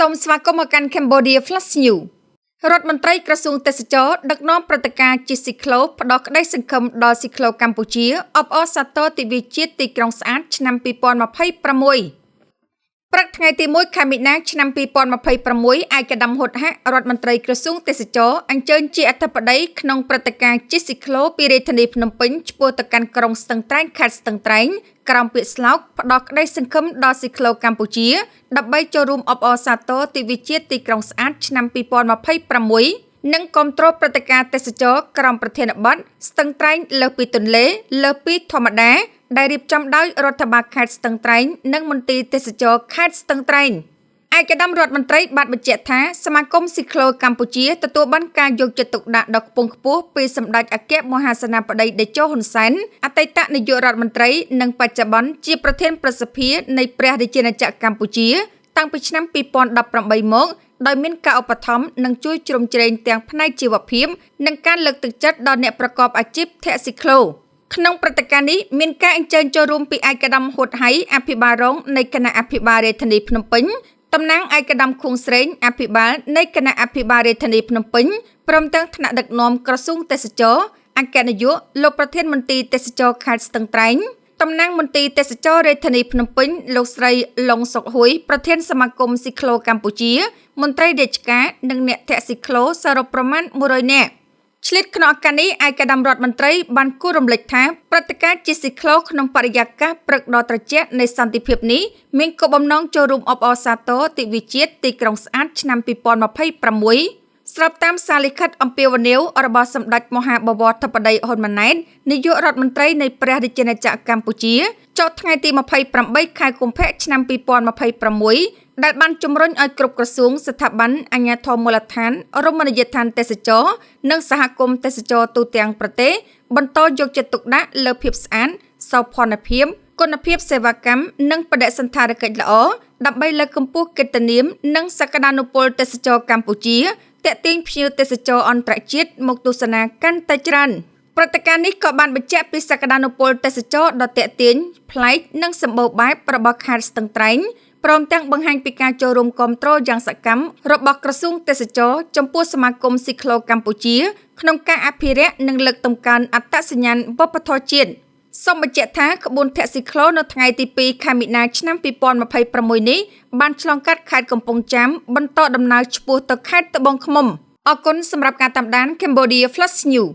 សូមស្វាគមន៍មកកាន់ Cambodia Flash News រដ្ឋមន្ត្រីក្រសួងទេសចរដឹកនាំព្រឹត្តិការណ៍ជិះស៊ីក្លូផ្ដោះក្តីសង្ឃឹមដល់ស៊ីក្លូកម្ពុជាអបអរសាទរទិវាជាតិទីក្រុងស្អាតឆ្នាំ2026ព្រឹកថ្ងៃទី1ខែមិនិនាឆ្នាំ2026ឯកឧត្តមហ៊ុតហៈរដ្ឋមន្ត្រីក្រសួងទេសចរអញ្ជើញជាអធិបតីក្នុងព្រឹត្តិការណ៍ជិះស៊ីក្លូពីរាជធានីភ្នំពេញឆ្ពោះទៅកាន់ក្រុងស្ទឹងត្រែងខេត្តស្ទឹងត្រែងក្រោមពាក្យស្លោកផ្ដោះក្តីសង្ឃឹមដល់ស៊ីក្លូកម្ពុជាដើម្បីចូលរួមអបអរសាទរទិវាជាតិទីក្រុងស្អាតឆ្នាំ2026និងគាំទ្រព្រឹត្តិការណ៍ទេសចរក្រោមប្រធានបទស្ទឹងត្រែងលើសពីទន្លេលើសពីធម្មតាដែលរៀបចំដោយរដ្ឋបាលខេត្តស្ទឹងត្រែងនិងមន្ទីរទេសចរខេត្តស្ទឹងត្រែងឯកឧត្តមរដ្ឋមន្ត្រីបានបញ្ជាក់ថាសមាគមស៊ីក្លូកម្ពុជាទទួលបានការយកចិត្តទុកដាក់ដ៏ខ្ពង់ខ្ពស់ពីសម្ដេចអគ្គមហាសេនាបតីតេជោហ៊ុនសែនអតីតនាយករដ្ឋមន្ត្រីនិងបច្ចុប្បន្នជាប្រធានប្រសិទ្ធិនៃព្រះរាជាណាចក្រកម្ពុជាតាំងពីឆ្នាំ2018មកដោយមានការឧបត្ថម្ភនិងជួយជ្រោមជ្រែងទាំងផ្នែកជីវភាពនិងការលើកទឹកចិត្តដល់អ្នកប្រកបអាជីពធាក់ស៊ីក្លូក្នុងព្រឹត្តិការណ៍នេះមានការអញ្ជើញចូលរួមពីឯកឧត្តមហ៊ុតហៃអភិបាលរងនៃគណៈអភិបាលរាជធានីភ្នំពេញតំណាងឯកឧត្តមខួងស្រេងអភិបាលនៃគណៈអភិបាលរាជធានីភ្នំពេញព្រមទាំងថ្នាក់ដឹកនាំក្រសួងទេសចរអគ្គនាយកលោកប្រធានមន្ទីរទេសចរខេត្តស្ទឹងត្រែងតំណាងមន្ទីរទេសចររាជធានីភ្នំពេញលោកស្រីឡុងសុកហ៊ុយប្រធានសមាគមស៊ីក្លូកម្ពុជាមន្ត្រីរាជការនិងអ្នកធាក់ស៊ីក្លូសរុបប្រមាណ100នាក់ឆ្លៀតក្នុងឱកាសនេះឯកឧត្តមរដ្ឋមន្ត្រីបានគូរំលេចថាព្រឹត្តិការណ៍ជិះស៊ីក្លូក្នុងបរិយាកាសព្រឹកដ៏ត្រជាក់នៃសន្តិភាពនេះមានគោលបំណងចូលរួមអបអរសាទរទិវាជាតិទីក្រុងស្អាតឆ្នាំ2026ស្របតាមសារលិខិតអំពាវនាវរបស់សម្ដេចមហាបវរធិបតីហ៊ុនម៉ាណែតនាយករដ្ឋមន្ត្រីនៃព្រះរាជាណាចក្រកម្ពុជាចុះថ្ងៃទី28ខែកុម្ភៈឆ្នាំ2026ដែលបានជំរុញឲ្យគ្រប់ក្រសួងស្ថាប័នអាជ្ញាធរមូលដ្ឋានរមណីយដ្ឋានទេសចរនិងសហគមន៍ទេសចរទូទាំងប្រទេសបន្តយកចិត្តទុកដាក់លើភាពស្អាតសោភ័ណភាពគុណភាពសេវាកម្មនិងបដិសណ្ឋារកិច្ចល្អដើម្បីលើកកម្ពស់កិត្តិនាមនិងសក្តានុពលទេសចរកម្ពុជាទាក់ទាញភ្ញៀវទេសចរអន្តរជាតិមកទស្សនាកាន់តែច្រើនព្រឹត្តិការណ៍នេះក៏បានបញ្ជាក់ពីសក្តានុពលទេសចរដ៏ទាក់ទាញប្លែកនិងសម្បូរបែបរបស់ខេត្តស្ទឹងត្រែងព្រមទាំងបង្ហាញពីការចូលរួមគាំទ្រយ៉ាងសកម្មរបស់ក្រសួងទេសចរចំពោះសមាគមស៊ីក្លូកម្ពុជាក្នុងការអភិរក្សនិងលើកតម្កើងអត្តសញ្ញាណវប្បធម៌ជាតិសូមបញ្ជាក់ថាក្បួនធាក់ស៊ីក្លូនៅថ្ងៃទី2ខែមិនិនាឆ្នាំ2026នេះបានឆ្លងកាត់ខេត្តកំពង់ចាមបន្តដំណើរឆ្ពោះទៅខេត្តត្បូងឃ្មុំអរគុណសម្រាប់ការតាមដាន Cambodia Flash News